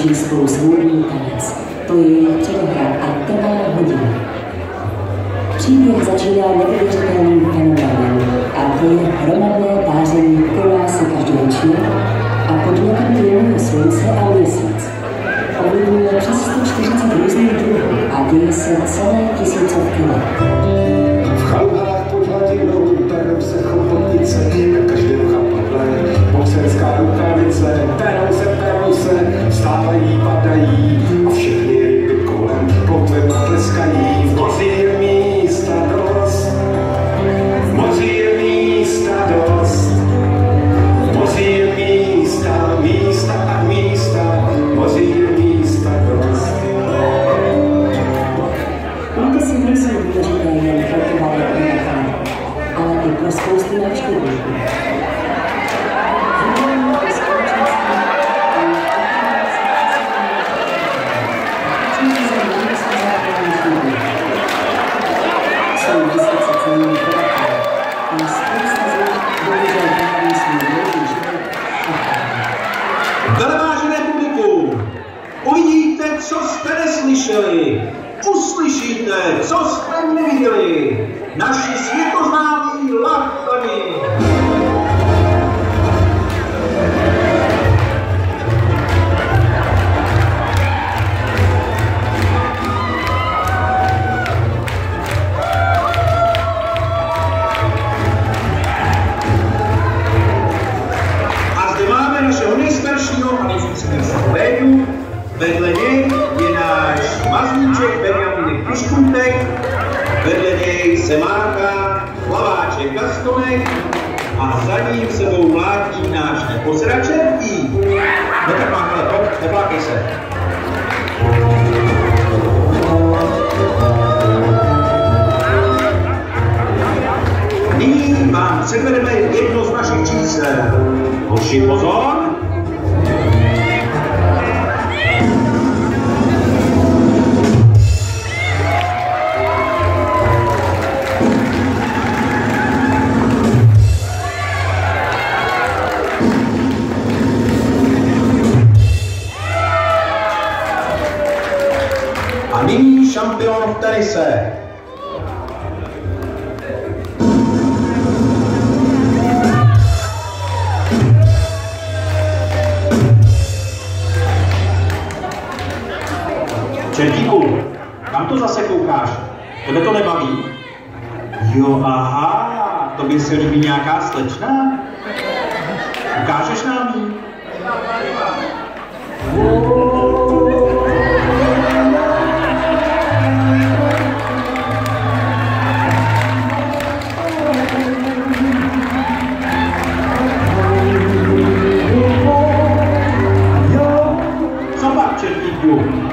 tančí spolu svůdný tanec. To je jejich předohra a trvá hodinu. Příběh začíná neuvěřitelným fenoménem a to je hromadné páření krásy každoročně a podnětem jiného slunce a měsíc. Ovlivňuje přes 140 různých druhů a děje se celé tisícovky let. V chalupách pod hladinou perou se chobotnice, na každém chapadle boxerská rukavice, perou se, vstávají, padají a všechny ryby kolem plotvem tleskají. V moři je místa dost, v moři je místa dost, v moři je místa, místa a místa, v moři je místa dost. Útesy nejsou důležité jen pro trvalé obyvatele, ale i pro spoustu návštěvníků. Jsou vysoce cenní podakové, ale spousta z nich bohužel tráví svůj dlouhý život a Velvážené publikum, uvidíte, co jste neslyšeli, uslyšíte, co jste neviděli, naši světoznámí Lachtany. Vedle něj je náš mazníček Benjamínek Piškuntek, vedle něj se máká Hlaváček Gastonek a za ním sebou mlátí náš nepozraček I. No tak mám, ale pojď, neplákej se. Nyní vám předvedeme jedno z našich čísel. Hoši, pozor! A nyní šampion v tenise. Čertíku, kam to zase koukáš? Tebe to nebaví? Jo, aha, tobě se líbí nějaká slečna? Ukážeš nám ji?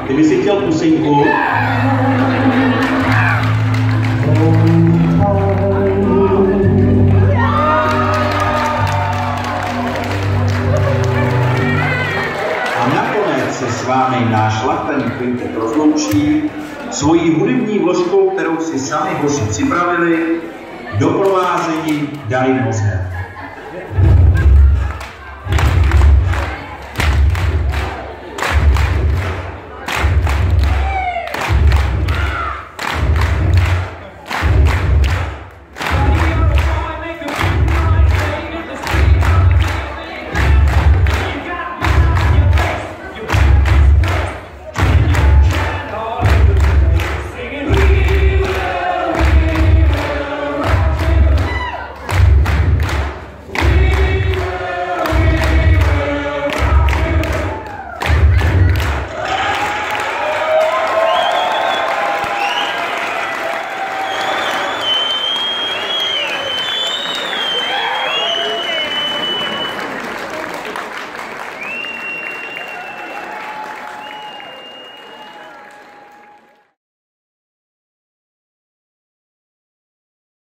Kdyby si chtěl pusinku, a nakonec se s vámi náš Lachtany kvintet rozloučí svojí hudební vložkou, kterou si sami hoši připravili, doprovázení Dary Mozher.